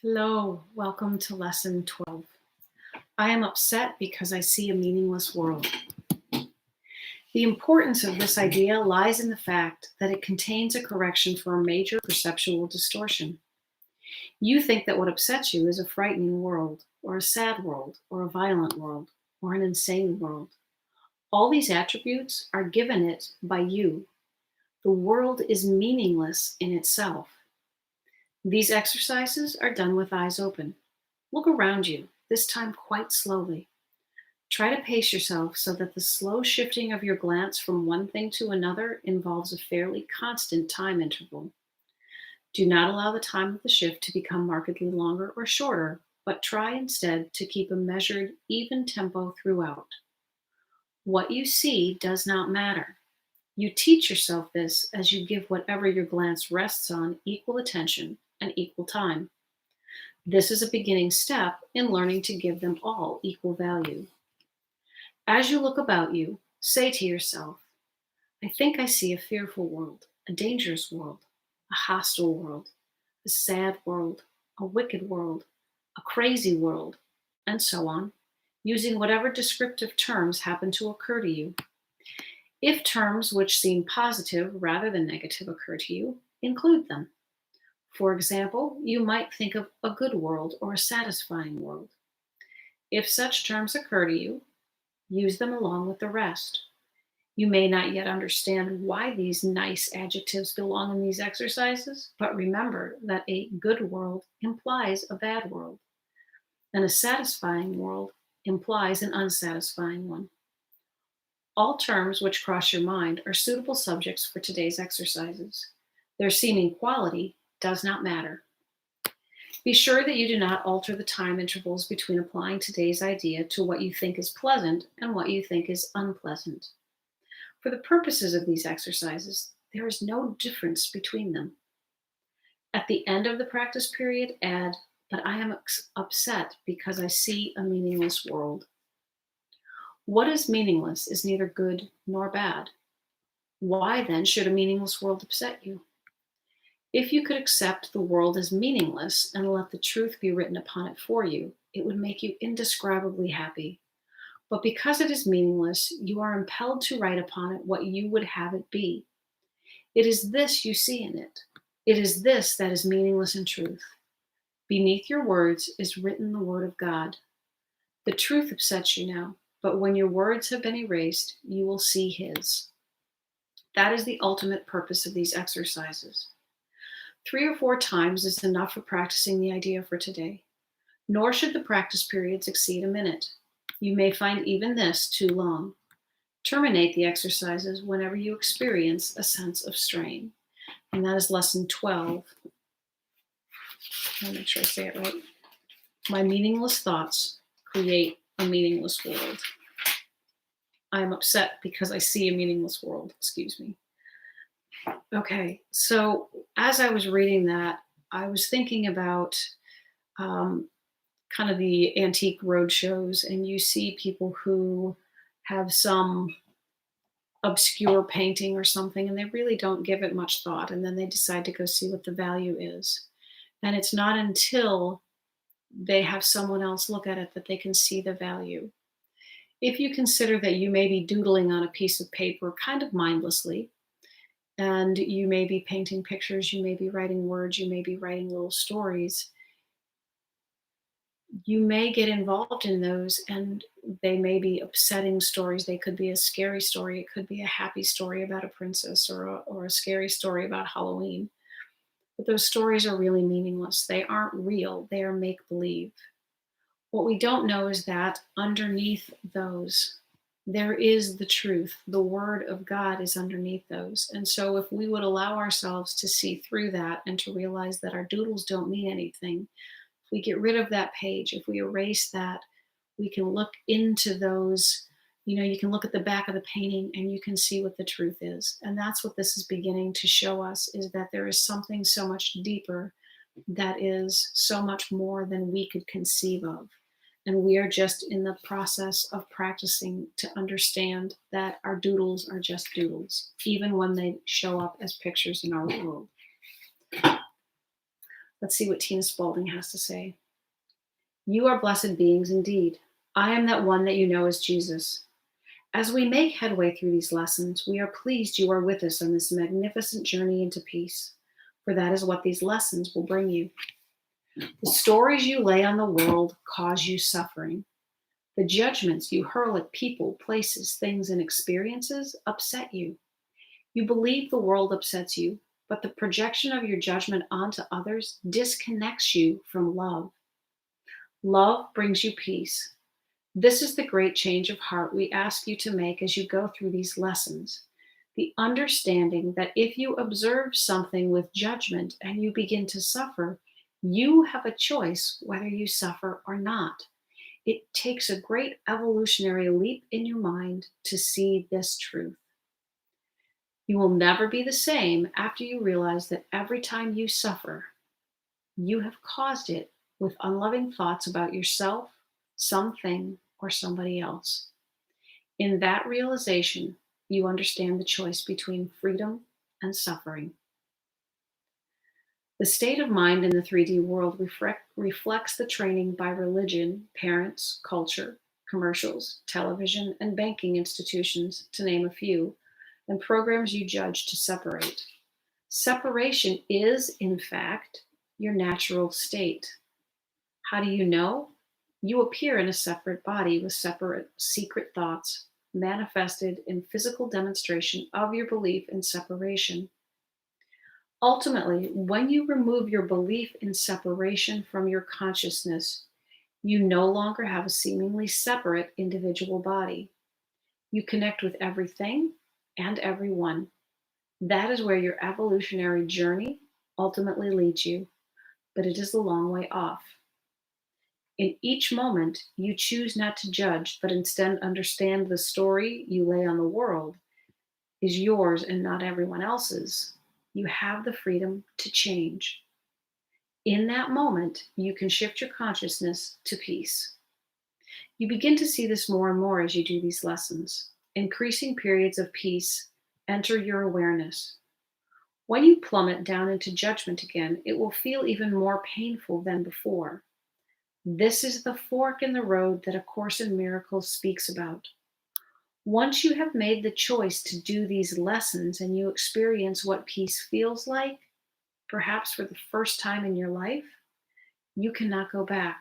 Hello, welcome to lesson 12. I am upset because I see a meaningless world. The importance of this idea lies in the fact that it contains a correction for a major perceptual distortion. You think that what upsets you is a frightening world, or a sad world, or a violent world, or an insane world. All these attributes are given it by you. The world is meaningless in itself. These exercises are done with eyes open. Look around you, this time quite slowly. Try to pace yourself so that the slow shifting of your glance from one thing to another involves a fairly constant time interval. Do not allow the time of the shift to become markedly longer or shorter, but try instead to keep a measured, even tempo throughout. What you see does not matter. You teach yourself this as you give whatever your glance rests on equal attention and equal time. This is a beginning step in learning to give them all equal value. As you look about you, say to yourself, I think I see a fearful world, a dangerous world, a hostile world, a sad world, a wicked world, a crazy world, and so on, using whatever descriptive terms happen to occur to you. If terms which seem positive rather than negative occur to you, include them. For example, you might think of a good world or a satisfying world. If such terms occur to you, use them along with the rest. You may not yet understand why these nice adjectives belong in these exercises, but remember that a good world implies a bad world, and a satisfying world implies an unsatisfying one. All terms which cross your mind are suitable subjects for today's exercises. Their seeming quality does not matter. Be sure that you do not alter the time intervals between applying today's idea to what you think is pleasant and what you think is unpleasant. For the purposes of these exercises, there is no difference between them. At the end of the practice period, add, but I am upset because I see a meaningless world. What is meaningless is neither good nor bad. Why then should a meaningless world upset you? If you could accept the world as meaningless and let the truth be written upon it for you, it would make you indescribably happy. But because it is meaningless, you are impelled to write upon it what you would have it be. It is this you see in it. It is this that is meaningless in truth. Beneath your words is written the word of God. The truth upsets you now, but when your words have been erased, you will see his. That is the ultimate purpose of these exercises. 3 or 4 times is enough for practicing the idea for today. Nor should the practice periods exceed a minute. You may find even this too long. Terminate the exercises whenever you experience a sense of strain. And that is lesson 12. I'll make sure I say it right. My meaningless thoughts create a meaningless world. I am upset because I see a meaningless world. Excuse me. Okay, so as I was reading that, I was thinking about kind of the antique road shows, and you see people who have some obscure painting or something, and they really don't give it much thought, and then they decide to go see what the value is. And it's not until they have someone else look at it that they can see the value. If you consider that you may be doodling on a piece of paper kind of mindlessly, and you may be painting pictures, you may be writing words, you may be writing little stories, you may get involved in those, and they may be upsetting stories. They could be a scary story. It could be a happy story about a princess, or a scary story about Halloween. But those stories are really meaningless. They aren't real. They are make-believe. What we don't know is that underneath those, there is the truth. The word of God is underneath those. And so if we would allow ourselves to see through that and to realize that our doodles don't mean anything, if we get rid of that page, if we erase that, we can look into those. You can look at the back of the painting and you can see what the truth is. And that's what this is beginning to show us, is that there is something so much deeper that is so much more than we could conceive of. And we are just in the process of practicing to understand that our doodles are just doodles, even when they show up as pictures in our world. Let's see what Tina Spalding has to say. You are blessed beings indeed. I am that one that you know as Jesus. As we make headway through these lessons, we are pleased you are with us on this magnificent journey into peace, for that is what these lessons will bring you. The stories you lay on the world cause you suffering. The judgments you hurl at people, places, things, and experiences upset you. You believe the world upsets you, but the projection of your judgment onto others disconnects you from love. Love brings you peace. This is the great change of heart we ask you to make as you go through these lessons. The understanding that if you observe something with judgment and you begin to suffer, you have a choice whether you suffer or not. It takes a great evolutionary leap in your mind to see this truth. You will never be the same after you realize that every time you suffer, you have caused it with unloving thoughts about yourself, something, or somebody else. In that realization, you understand the choice between freedom and suffering. The state of mind in the 3D world reflects the training by religion, parents, culture, commercials, television, and banking institutions, to name a few, and programs you judge to separate. Separation is, in fact, your natural state. How do you know? You appear in a separate body with separate secret thoughts, manifested in physical demonstration of your belief in separation. Ultimately, when you remove your belief in separation from your consciousness, you no longer have a seemingly separate individual body. You connect with everything and everyone. That is where your evolutionary journey ultimately leads you, but it is a long way off. In each moment, you choose not to judge, but instead understand the story you lay on the world is yours and not everyone else's. You have the freedom to change. In that moment, you can shift your consciousness to peace. You begin to see this more and more as you do these lessons. Increasing periods of peace enter your awareness. When you plummet down into judgment again, it will feel even more painful than before. This is the fork in the road that A Course in Miracles speaks about. Once you have made the choice to do these lessons and you experience what peace feels like, perhaps for the first time in your life, you cannot go back.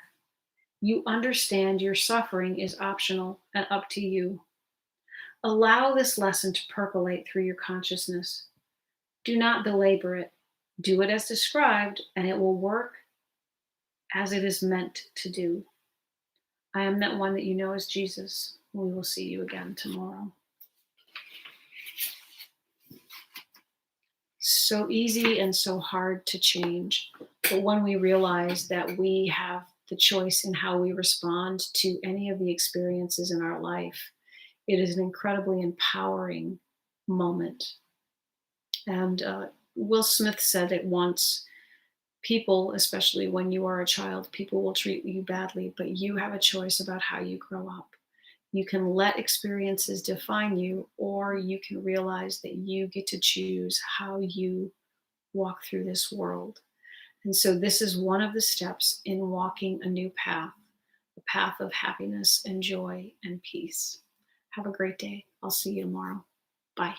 You understand your suffering is optional and up to you. Allow this lesson to percolate through your consciousness. Do not belabor it. Do it as described, and it will work as it is meant to do. I am that one that you know as Jesus. We will see you again tomorrow. So easy and so hard to change. But when we realize that we have the choice in how we respond to any of the experiences in our life, it is an incredibly empowering moment. And Will Smith said it once, people, especially when you are a child, people will treat you badly, but you have a choice about how you grow up. You can let experiences define you, or you can realize that you get to choose how you walk through this world. And so this is one of the steps in walking a new path, a path of happiness and joy and peace. Have a great day. I'll see you tomorrow. Bye.